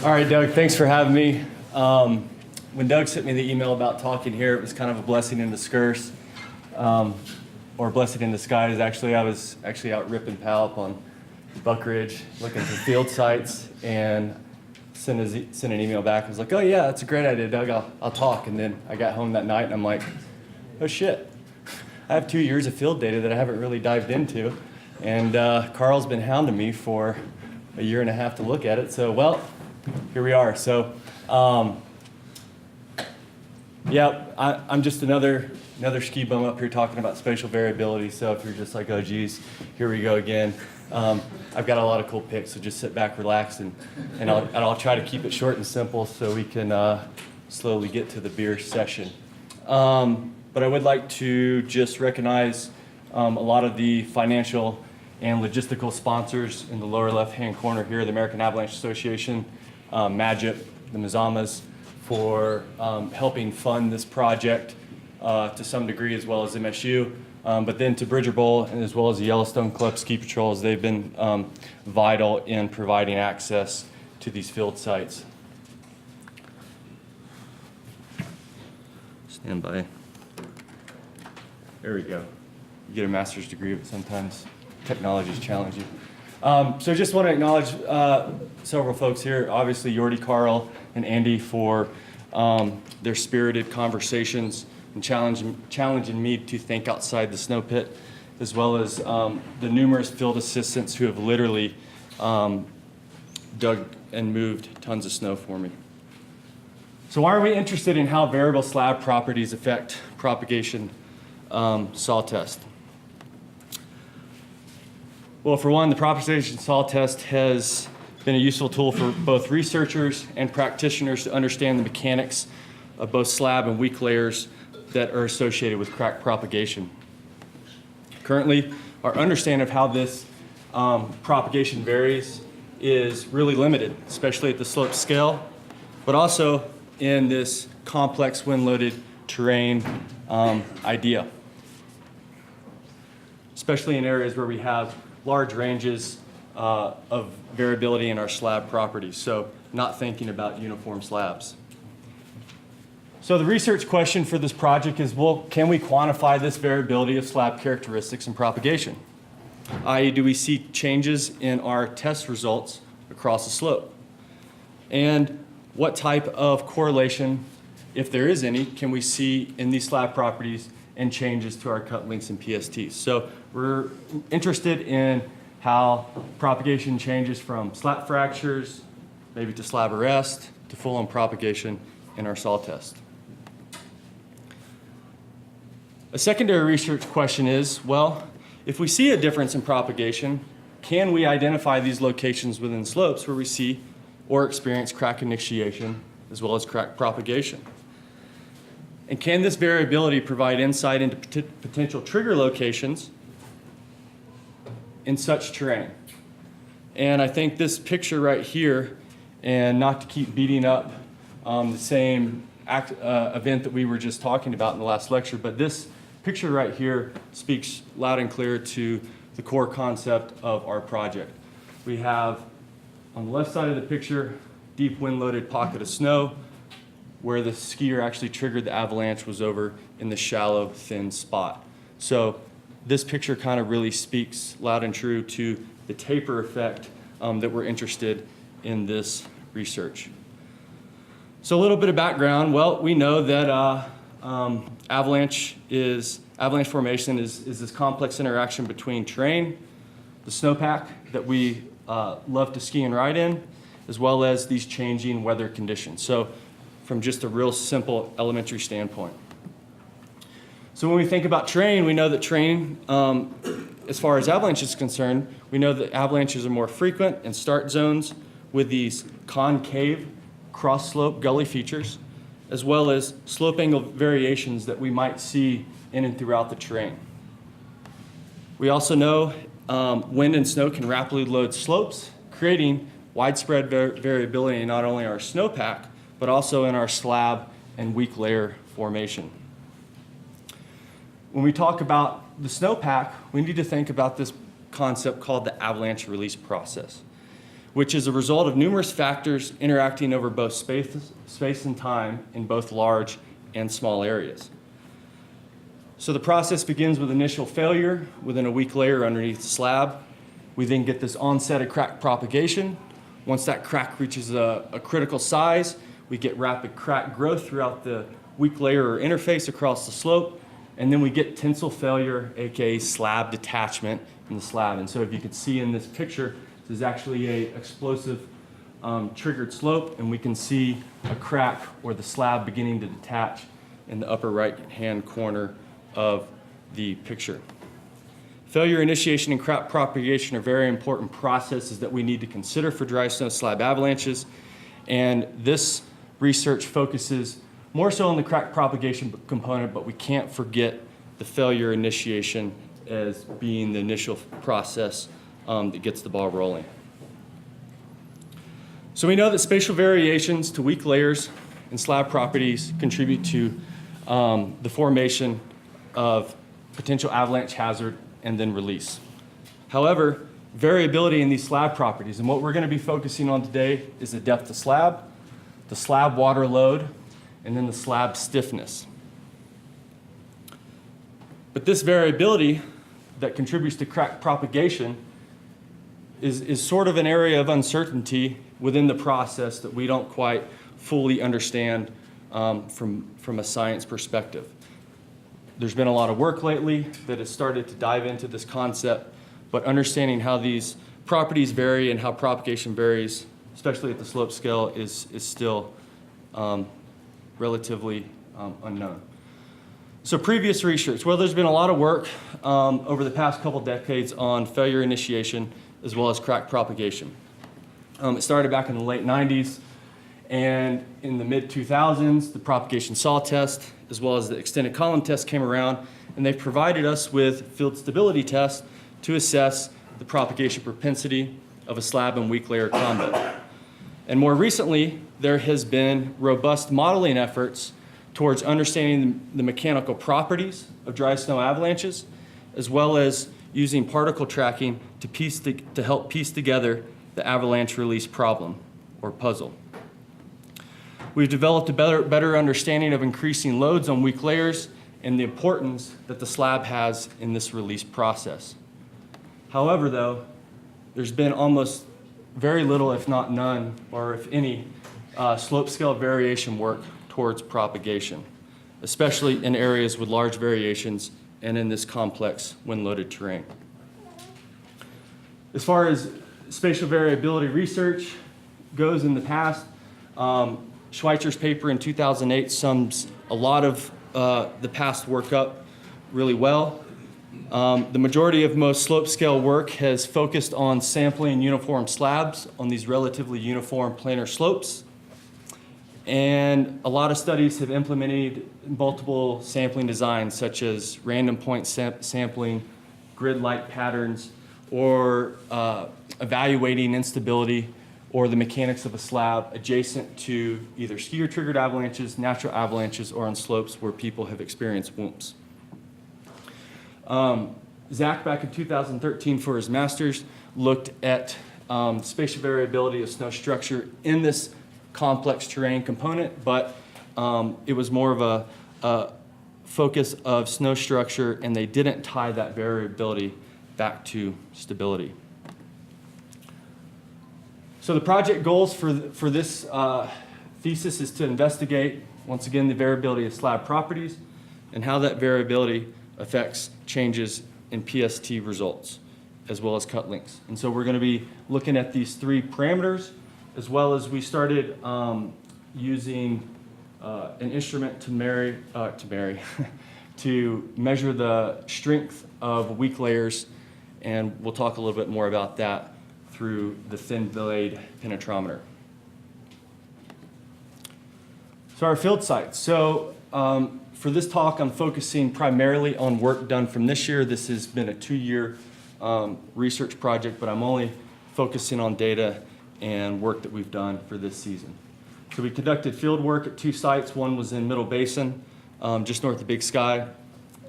All right, Doug, thanks for having me. When Doug sent me the email about talking here, it was kind of a blessing in disguise, or blessing in disguise. Actually, I was actually out ripping palp on Buck Ridge, looking for field sites, and sent an email back. I was like, oh yeah, that's a great idea, Doug, I'll talk. And then I got home that night and I'm like, oh shit, I have 2 years of field data that I haven't really dived into. And Carl's been hounding me for a year and a half to look at it. So, well, here we are. So, yeah, I'm just another ski bum up here talking about spatial variability. So if you're just like, oh geez, here we go again. I've got a lot of cool picks, so just sit back, relax, and I'll try to keep it short and simple so we can slowly get to the beer session. But I would like to just recognize a lot of the financial and logistical sponsors in the lower left-hand corner here, the American Avalanche Association, MAGIP, the Mazamas, for helping fund this project to some degree, as well as MSU. But then to Bridger Bowl, and as well as the Yellowstone Club Ski Patrols, they've been vital in providing access to these field sites. Stand by. There we go. You get a master's degree, but sometimes technology is challenging. So just want to acknowledge several folks here. Obviously, Yordi, Carl, and Andy for their spirited conversations and challenging me to think outside the snow pit, as well as the numerous field assistants who have literally dug and moved tons of snow for me. So why are we interested in how variable slab properties affect propagation saw test? Well, for one, the propagation saw test has been a useful tool for both researchers and practitioners to understand the mechanics of both slab and weak layers that are associated with crack propagation. Currently, our understanding of how this propagation varies is really limited, especially at the slope scale, but also in this complex wind-loaded terrain idea, especially in areas where we have large ranges of variability in our slab properties, so not thinking about uniform slabs. So the research question for this project is, well, can we quantify this variability of slab characteristics and propagation? I.e., do we see changes in our test results across the slope? And what type of correlation, if there is any, can we see in these slab properties and changes to our cut lengths and PSTs? So we're interested in how propagation changes from slat fractures, maybe to slab arrest, to full-on propagation in our saw test. A secondary research question is, well, if we see a difference in propagation, can we identify these locations within slopes where we see or experience crack initiation as well as crack propagation? And can this variability provide insight into potential trigger locations in such terrain? And I think this picture right here, and not to keep beating up the same event that we were just talking about in the last lecture, but this picture right here speaks loud and clear to the core concept of our project. We have, on the left side of the picture, deep wind-loaded pocket of snow. Where the skier actually triggered the avalanche was over in the shallow, thin spot. So this picture kind of really speaks loud and true to the taper effect that we're interested in this research. So a little bit of background. Well, we know that avalanche formation is this complex interaction between terrain, the snowpack that we love to ski and ride in, as well as these changing weather conditions. So from just a real simple elementary standpoint. So when we think about terrain, we know that terrain, as far as avalanche is concerned, we know that avalanches are more frequent in start zones with these concave cross-slope gully features, as well as slope angle variations that we might see in and throughout the terrain. We also know wind and snow can rapidly load slopes, creating widespread variability in not only our snowpack, but also in our slab and weak layer formation. When we talk about the snowpack, we need to think about this concept called the avalanche release process. which is a result of numerous factors interacting over both space and time in both large and small areas. So the process begins with initial failure within a weak layer underneath the slab. We then get this onset of crack propagation. Once that crack reaches a critical size, we get rapid crack growth throughout the weak layer or interface across the slope, and then we get tensile failure, aka slab detachment in the slab. And so if you can see in this picture, this is actually a explosive triggered slope, and we can see a crack or the slab beginning to detach in the upper right-hand corner of the picture. Failure initiation and crack propagation are very important processes that we need to consider for dry snow slab avalanches, and this research focuses more so on the crack propagation component, but we can't forget the failure initiation as being the initial process that gets the ball rolling. So we know that spatial variations to weak layers and slab properties contribute to the formation of potential avalanche hazard and then release. However, variability in these slab properties, and what we're going to be focusing on today is the depth of slab, the slab water load, and then the slab stiffness. But this variability that contributes to crack propagation is sort of an area of uncertainty within the process that we don't quite fully understand from a science perspective. There's been a lot of work lately that has started to dive into this concept, but understanding how these properties vary and how propagation varies, especially at the slope scale, is still relatively unknown. So previous research, well, there's been a lot of work over the past couple decades on failure initiation as well as crack propagation. It started back in the late 90s, and in the mid-2000s, the propagation saw test as well as the extended column test came around, and they provided us with field stability tests to assess the propagation propensity of a slab and weak layer combo. And more recently, there has been robust modeling efforts towards understanding the mechanical properties of dry snow avalanches, as well as using particle tracking to help piece together the avalanche release problem or puzzle. We've developed a better understanding of increasing loads on weak layers and the importance that the slab has in this release process. However, though, there's been almost very little, if not none, or if any, slope scale variation work towards propagation, especially in areas with large variations and in this complex wind-loaded terrain. As far as spatial variability research goes in the past, Schweitzer's paper in 2008 sums a lot of the past work up really well. The majority of most slope scale work has focused on sampling uniform slabs on these relatively uniform planar slopes. And a lot of studies have implemented multiple sampling designs, such as random point sampling, grid-like patterns, or evaluating instability or the mechanics of a slab adjacent to either skier-triggered avalanches, natural avalanches, or on slopes where people have experienced WUMPs. Zach, back in 2013 for his master's, looked at spatial variability of snow structure in this complex terrain component, but it was more of a focus of snow structure, and they didn't tie that variability back to stability. So the project goals for this thesis is to investigate, once again, the variability of slab properties and how that variability affects changes in PST results, as well as cut links. And so we're going to be looking at these three parameters, as well as we started using an instrument to measure the strength of weak layers, and we'll talk a little bit more about that through the thin blade penetrometer. So our field sites. So for this talk, I'm focusing primarily on work done from this year. This has been a 2-year research project, but I'm only focusing on data and work that we've done for this season. So we conducted field work at 2 sites. One was in Middle Basin, just north of Big Sky,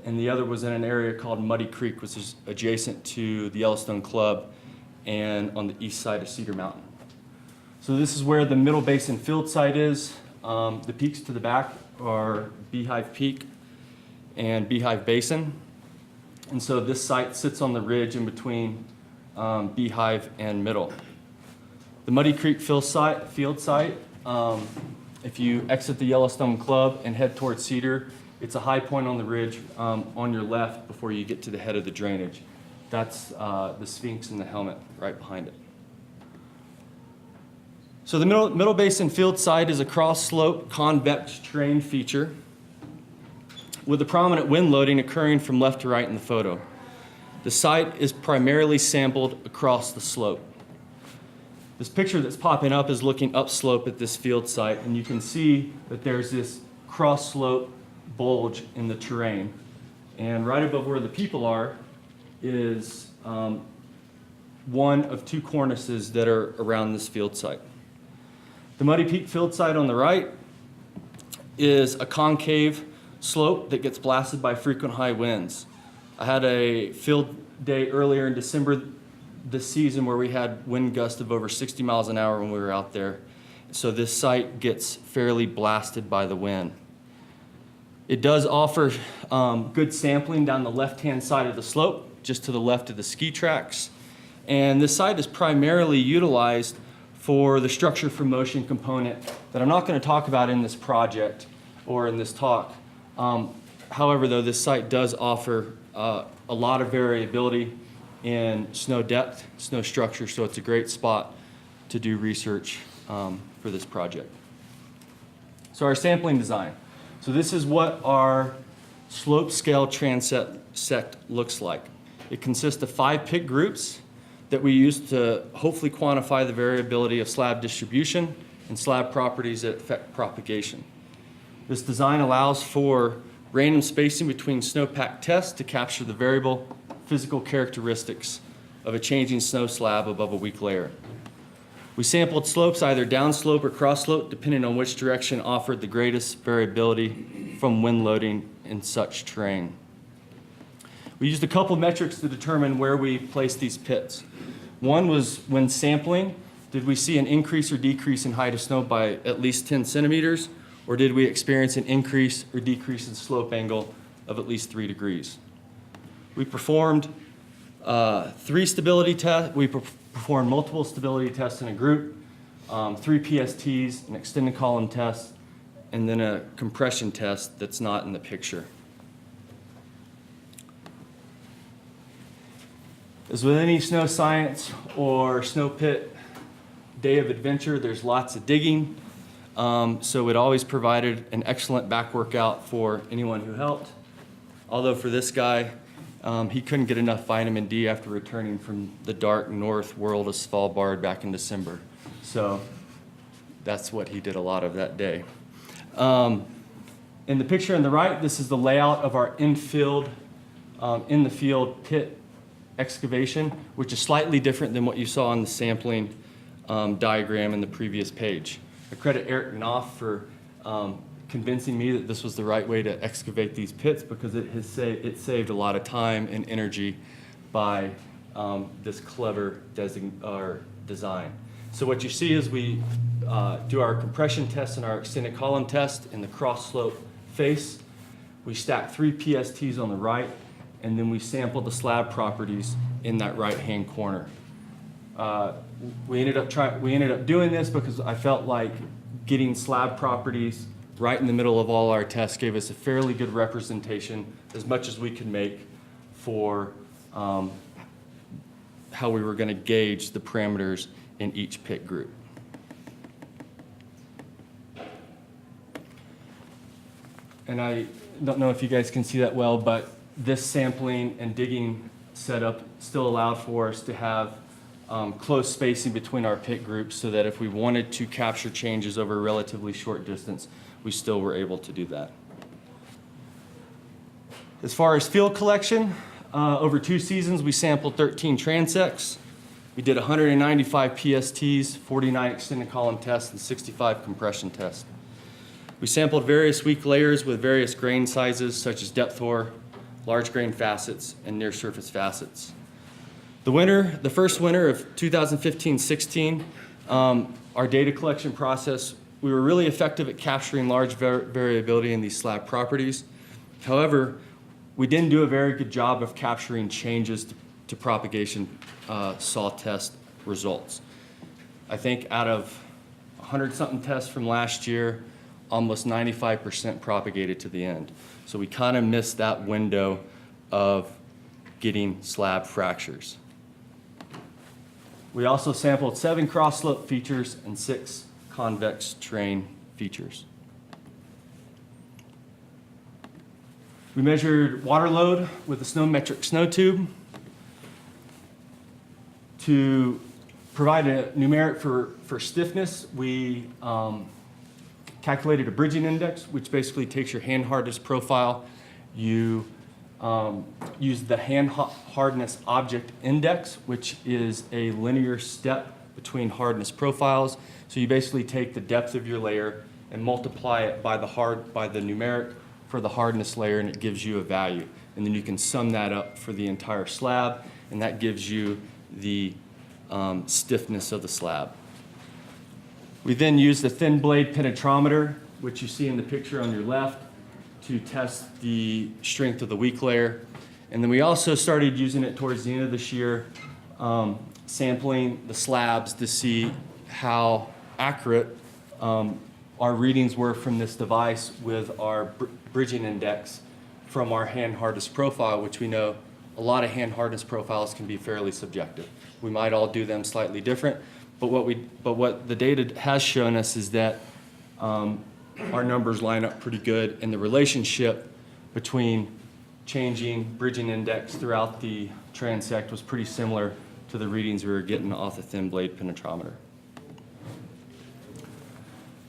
and the other was in an area called Muddy Creek, which is adjacent to the Yellowstone Club and on the east side of Cedar Mountain. So this is where the Middle Basin field site is. The peaks to the back are Beehive Peak and Beehive Basin. And so this site sits on the ridge in between Beehive and Middle. The Muddy Creek field site, if you exit the Yellowstone Club and head towards Cedar, it's a high point on the ridge on your left before you get to the head of the drainage. That's the Sphinx and the helmet right behind it. So the Middle Basin field site is a cross-slope convex terrain feature with a prominent wind loading occurring from left to right in the photo. The site is primarily sampled across the slope. This picture that's popping up is looking upslope at this field site, and you can see that there's this cross-slope bulge in the terrain. And right above where the people are is one of two cornices that are around this field site. The Muddy Peak field site on the right is a concave slope that gets blasted by frequent high winds. I had a field day earlier in December this season where we had wind gusts of over 60 miles an hour when we were out there. So this site gets fairly blasted by the wind. It does offer good sampling down the left-hand side of the slope, just to the left of the ski tracks. And this site is primarily utilized for the structure for motion component that I'm not going to talk about in this project or in this talk. However, though, this site does offer a lot of variability in snow depth, snow structure, so it's a great spot to do research for this project. So our sampling design. So this is what our slope scale transect looks like. It consists of 5 pit groups that we use to hopefully quantify the variability of slab distribution and slab properties that affect propagation. This design allows for random spacing between snowpack tests to capture the variable physical characteristics of a changing snow slab above a weak layer. We sampled slopes either downslope or crossslope, depending on which direction offered the greatest variability from wind loading in such terrain. We used a couple metrics to determine where we placed these pits. One was when sampling, did we see an increase or decrease in height of snow by at least 10 centimeters, or did we experience an increase or decrease in slope angle of at least 3 degrees? We performed 3 stability tests. We performed multiple stability tests in a group, 3 PSTs, an extended column test, and then a compression test that's not in the picture. As with any snow science or snow pit day of adventure, there's lots of digging. So it always provided an excellent back workout for anyone who helped. Although for this guy, he couldn't get enough vitamin D after returning from the dark north world of Svalbard back in December. So that's what he did a lot of that day. In the picture on the right, this is the layout of our in the field pit excavation, which is slightly different than what you saw on the sampling diagram in the previous page. I credit Eric Knopf for convincing me that this was the right way to excavate these pits, because it saved a lot of time and energy by this clever design. So what you see is we do our compression test and our extended column test in the cross slope face. We stack 3 PSTs on the right, and then we sample the slab properties in that right-hand corner. We ended up doing this because I felt like getting slab properties right in the middle of all our tests gave us a fairly good representation, as much as we could make for how we were going to gauge the parameters in each pit group. And I don't know if you guys can see that well, but this sampling and digging setup still allowed for us to have close spacing between our pit groups, so that if we wanted to capture changes over a relatively short distance, we still were able to do that. As far as field collection, over 2 seasons, we sampled 13 transects. We did 195 PSTs, 49 extended column tests, and 65 compression tests. We sampled various weak layers with various grain sizes, such as depth ore, large grain facets, and near surface facets. The first winter of 2015-16, our data collection process, we were really effective at capturing large variability in these slab properties. However, we didn't do a very good job of capturing changes to propagation saw test results. I think out of 100-something tests from last year, almost 95% propagated to the end. So we kind of missed that window of getting slab fractures. We also sampled 7 cross-slope features and 6 convex terrain features. We measured water load with a Snowmetric snow tube to provide a numeric for stiffness. We calculated a bridging index, which basically takes your hand hardness profile. You use the hand hardness object index, which is a linear step between hardness profiles. So you basically take the depth of your layer and multiply it by the numeric for the hardness layer, and it gives you a value. And then you can sum that up for the entire slab, and that gives you the stiffness of the slab. We then used the thin blade penetrometer, which you see in the picture on your left, to test the strength of the weak layer. And then we also started using it towards the end of this year, sampling the slabs to see how accurate our readings were from this device with our bridging index from our hand hardness profile, which we know a lot of hand hardness profiles can be fairly subjective. We might all do them slightly different, but what the data has shown us is that our numbers line up pretty good, and the relationship between changing bridging index throughout the transect was pretty similar to the readings we were getting off the thin blade penetrometer.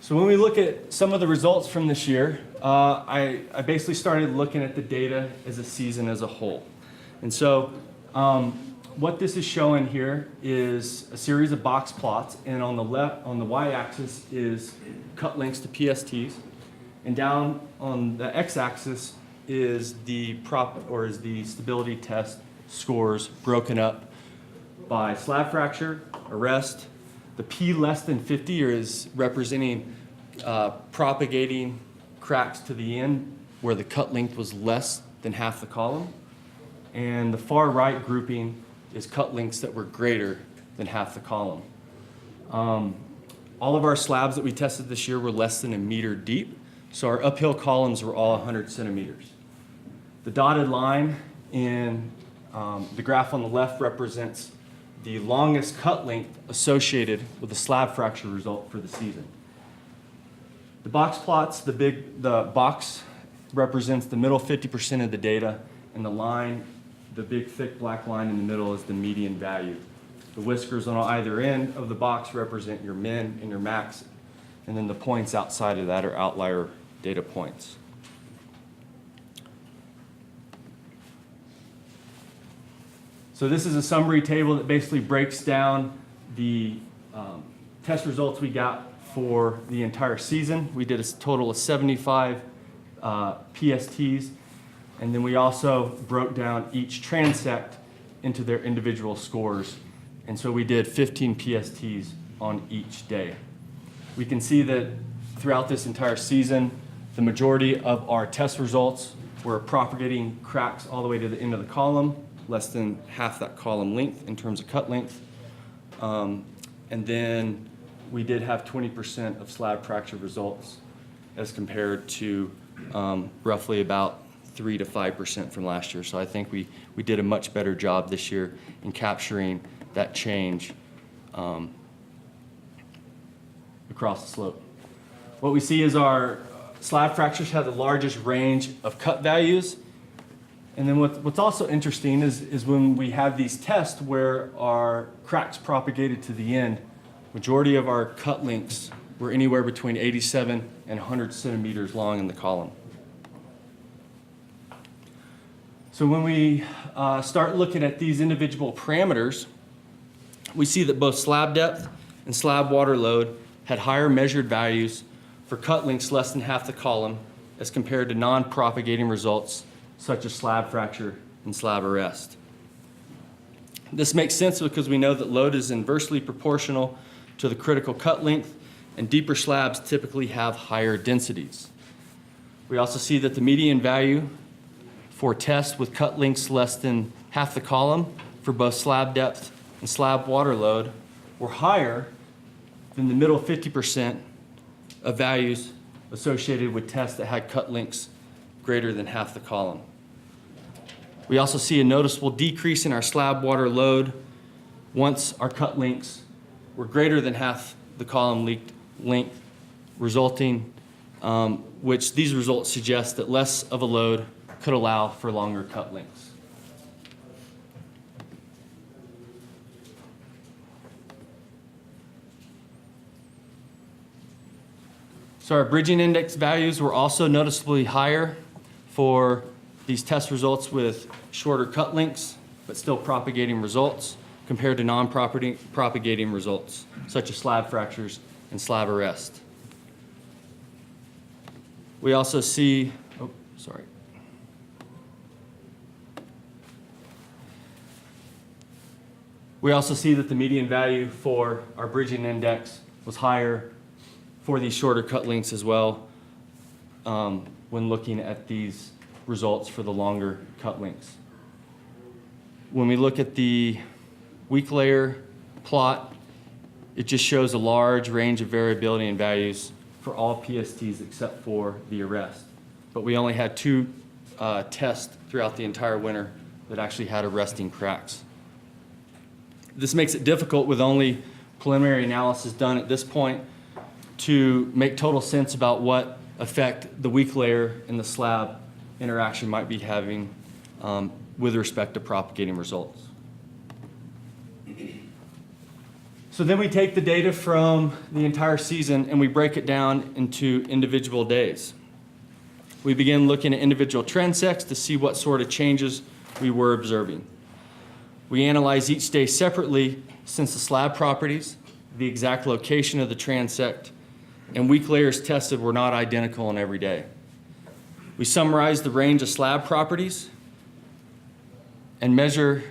So when we look at some of the results from this year, I basically started looking at the data as a season as a whole. And so what this is showing here is a series of box plots, and on the left, on the y-axis is cut lengths to PSTs, and down on the x-axis is the stability test scores broken up by slab fracture, arrest. The P less than 50 is representing propagating cracks to the end where the cut length was less than half the column. And the far right grouping is cut lengths that were greater than half the column. All of our slabs that we tested this year were less than 1 meter deep, so our uphill columns were all 100 centimeters. The dotted line in the graph on the left represents the longest cut length associated with the slab fracture result for the season. The box plots, the box represents the middle 50% of the data, and the line, the big thick black line in the middle, is the median value. The whiskers on either end of the box represent your min and your max, and then the points outside of that are outlier data points. So this is a summary table that basically breaks down the test results we got for the entire season. We did a total of 75 PSTs, and then we also broke down each transect into their individual scores. And so we did 15 PSTs on each day. We can see that throughout this entire season, the majority of our test results were propagating cracks all the way to the end of the column, less than half that column length in terms of cut length. And then we did have 20% of slab fracture results as compared to roughly about 3 to 5% from last year. So I think we did a much better job this year in capturing that change across the slope. What we see is our slab fractures have the largest range of cut values. And then what's also interesting is when we have these tests where our cracks propagated to the end, majority of our cut lengths were anywhere between 87 and 100 centimeters long in the column. So when we start looking at these individual parameters, we see that both slab depth and slab water load had higher measured values for cut lengths less than half the column as compared to non-propagating results such as slab fracture and slab arrest. This makes sense because we know that load is inversely proportional to the critical cut length, and deeper slabs typically have higher densities. We also see that the median value for tests with cut lengths less than half the column for both slab depth and slab water load were higher than the middle 50% of values associated with tests that had cut lengths greater than half the column. We also see a noticeable decrease in our slab water load once our cut lengths were greater than half the column length, resulting, which these results suggest that less of a load could allow for longer cut lengths. So our bridging index values were also noticeably higher for these test results with shorter cut lengths, but still propagating results compared to non-propagating results, such as slab fractures and slab arrest. We also see, We also see that the median value for our bridging index was higher for these shorter cut lengths as well when looking at these results for the longer cut lengths. When we look at the weak layer plot, it just shows a large range of variability in values for all PSTs except for the arrest. But we only had 2 tests throughout the entire winter that actually had arresting cracks. This makes it difficult with only preliminary analysis done at this point to make total sense about what effect the weak layer and the slab interaction might be having with respect to propagating results. So then we take the data from the entire season and we break it down into individual days. We begin looking at individual transects to see what sort of changes we were observing. We analyze each day separately since the slab properties, the exact location of the transect, and weak layers tested were not identical in every day. We summarize the range of slab properties and measured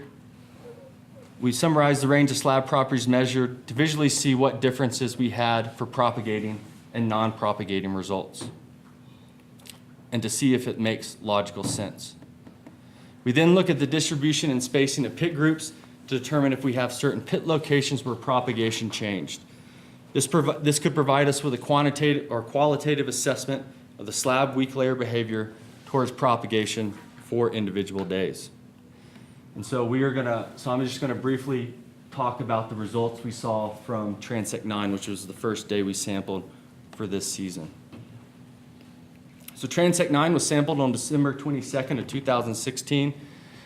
to visually see what differences we had for propagating and non-propagating results, and to see if it makes logical sense. We then look at the distribution and spacing of pit groups to determine if we have certain pit locations where propagation changed. This could provide us with a quantitative or qualitative assessment of the slab weak layer behavior towards propagation for individual days. And so I'm just gonna briefly talk about the results we saw from Transect 9, which was the first day we sampled for this season. So Transect 9 was sampled on December 22nd of 2016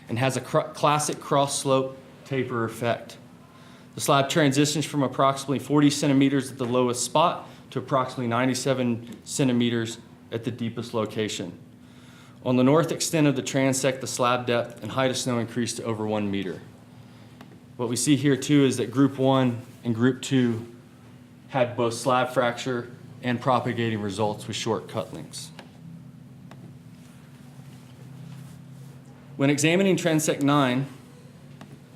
and has a classic cross-slope taper effect. The slab transitions from approximately 40 centimeters at the lowest spot to approximately 97 centimeters at the deepest location. On the north extent of the transect, the slab depth and height of snow increased to over 1 meter. What we see here too is that group 1 and group 2 had both slab fracture and propagating results with short cut lengths. When examining Transect 9,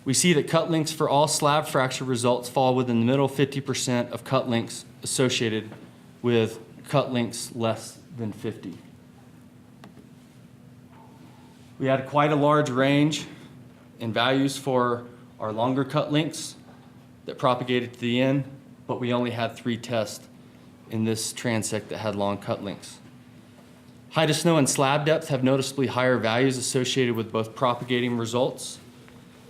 we see that cut lengths for all slab fracture results fall within the middle 50% of cut lengths associated with cut lengths less than 50. We had quite a large range in values for our longer cut lengths that propagated to the end, but we only had 3 tests in this transect that had long cut lengths. Height of snow and slab depth have noticeably higher values associated with both propagating results.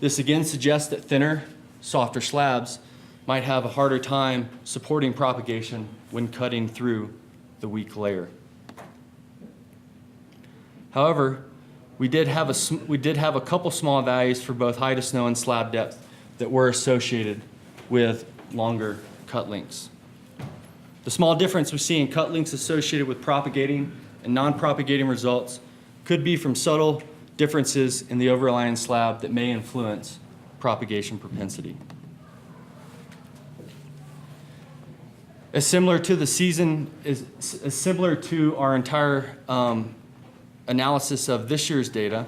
This again suggests that thinner, softer slabs might have a harder time supporting propagation when cutting through the weak layer. However, we did have a couple small values for both height of snow and slab depth that were associated with longer cut lengths. The small difference we see in cut lengths associated with propagating and non-propagating results could be from subtle differences in the overlying slab that may influence propagation propensity. As similar to the season, as similar to our entire analysis of this year's data,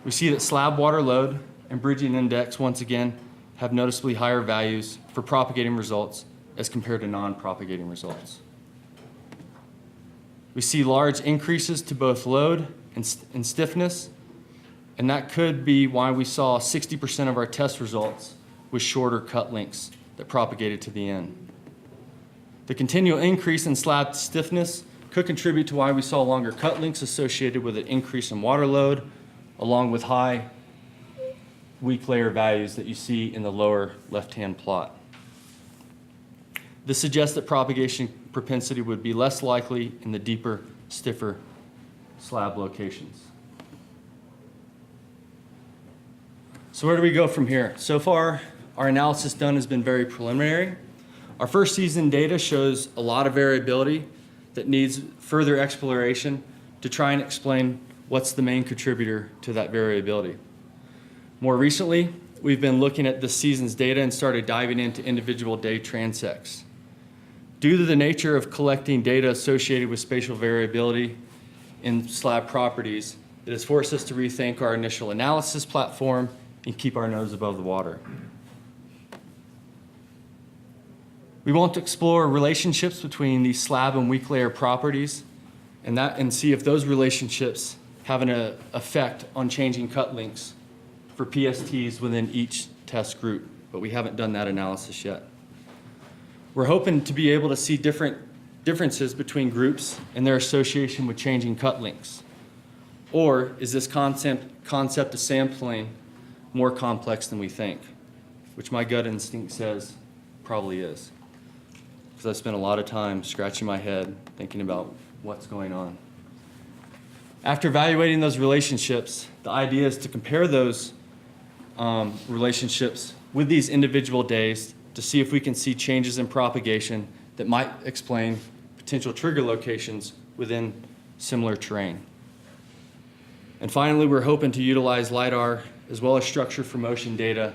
we see that slab water load and bridging index once again have noticeably higher values for propagating results as compared to non-propagating results. We see large increases to both load and stiffness, and that could be why we saw 60% of our test results with shorter cut lengths that propagated to the end. The continual increase in slab stiffness could contribute to why we saw longer cut lengths associated with an increase in water load, along with high weak layer values that you see in the lower left-hand plot. This suggests that propagation propensity would be less likely in the deeper, stiffer slab locations. So where do we go from here? So far, our analysis done has been very preliminary. Our first season data shows a lot of variability that needs further exploration to try and explain what's the main contributor to that variability. More recently, we've been looking at this season's data and started diving into individual day transects. Due to the nature of collecting data associated with spatial variability in slab properties, it has forced us to rethink our initial analysis platform and keep our nose above the water. We want to explore relationships between these slab and weak layer properties and see if those relationships have an effect on changing cut lengths for PSTs within each test group, but we haven't done that analysis yet. We're hoping to be able to see differences between groups and their association with changing cut lengths. Or is this concept of sampling more complex than we think? Which my gut instinct says probably is. Because I spent a lot of time scratching my head thinking about what's going on. After evaluating those relationships, the idea is to compare those relationships with these individual days to see if we can see changes in propagation that might explain potential trigger locations within similar terrain. And finally, we're hoping to utilize LiDAR as well as structure for motion data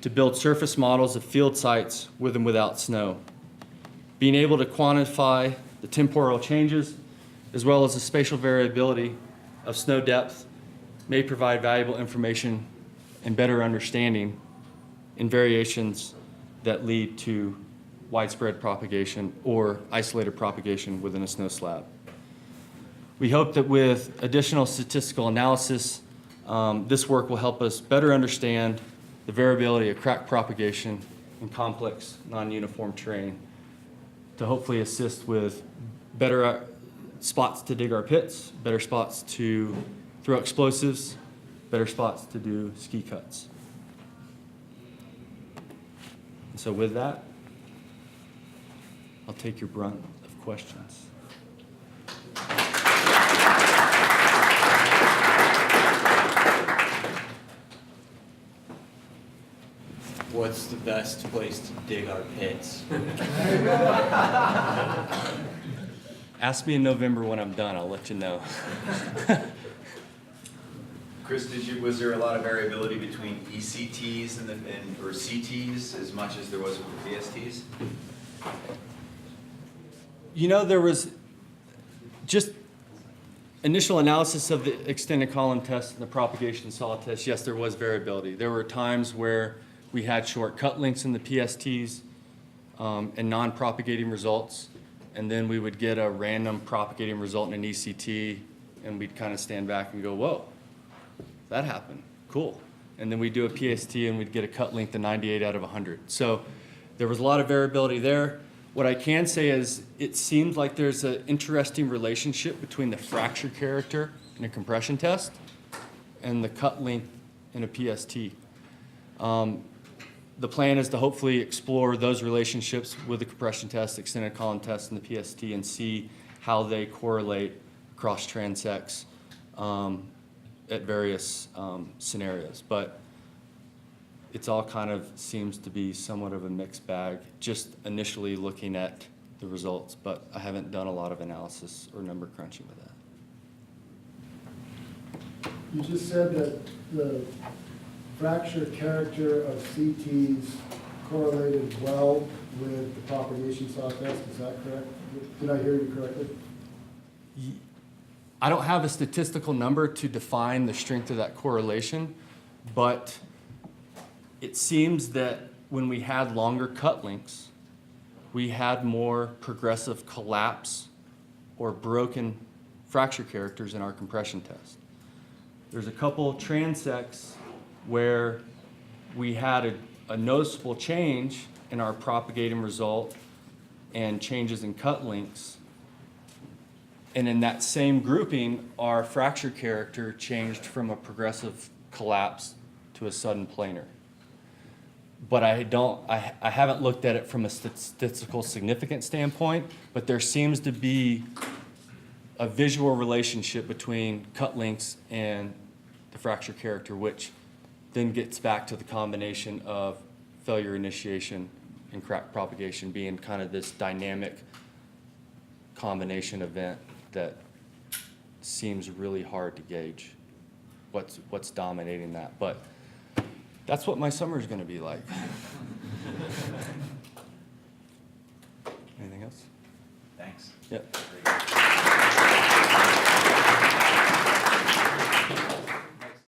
to build surface models of field sites with and without snow. Being able to quantify the temporal changes as well as the spatial variability of snow depth may provide valuable information and better understanding in variations that lead to widespread propagation or isolated propagation within a snow slab. We hope that with additional statistical analysis, this work will help us better understand the variability of crack propagation in complex, non-uniform terrain to hopefully assist with better spots to dig our pits, better spots to throw explosives, better spots to do ski cuts. So with that, I'll take your brunt of questions. What's the best place to dig our pits? Ask me in November when I'm done, I'll let you know. Chris, was there a lot of variability between ECTs or CTs as much as there was with the PSTs? You know, there was just initial analysis of the extended column test and the propagation solid test. Yes, there was variability. There were times where we had short cut lengths in the PSTs and non-propagating results, and then we would get a random propagating result in an ECT, and we'd kind of stand back and go, whoa, that happened, cool. And then we'd do a PST and we'd get a cut length of 98 out of 100. So there was a lot of variability there. What I can say is it seems like there's an interesting relationship between the fracture character in a compression test and the cut length in a PST. The plan is to hopefully explore those relationships with the compression test, extended column test, and the PST and see how they correlate across transects at various scenarios. But it's all kind of seems to be somewhat of a mixed bag, just initially looking at the results, but I haven't done a lot of analysis or number crunching with that. You just said that the fracture character of CTs correlated well with the propagation saw test, is that correct? Did I hear you correctly? I don't have a statistical number to define the strength of that correlation, but it seems that when we had longer cut lengths, we had more progressive collapse or broken fracture characters in our compression test. There's a couple transects where we had a noticeable change in our propagating result and changes in cut lengths. And in that same grouping, our fracture character changed from a progressive collapse to a sudden planar. But I haven't looked at it from a statistical significance standpoint, but there seems to be a visual relationship between cut lengths and the fracture character, which then gets back to the combination of failure initiation and crack propagation being kind of this dynamic combination event that seems really hard to gauge what's dominating that. But that's what my summer is going to be like. Anything else? Thanks. Yep. Very good.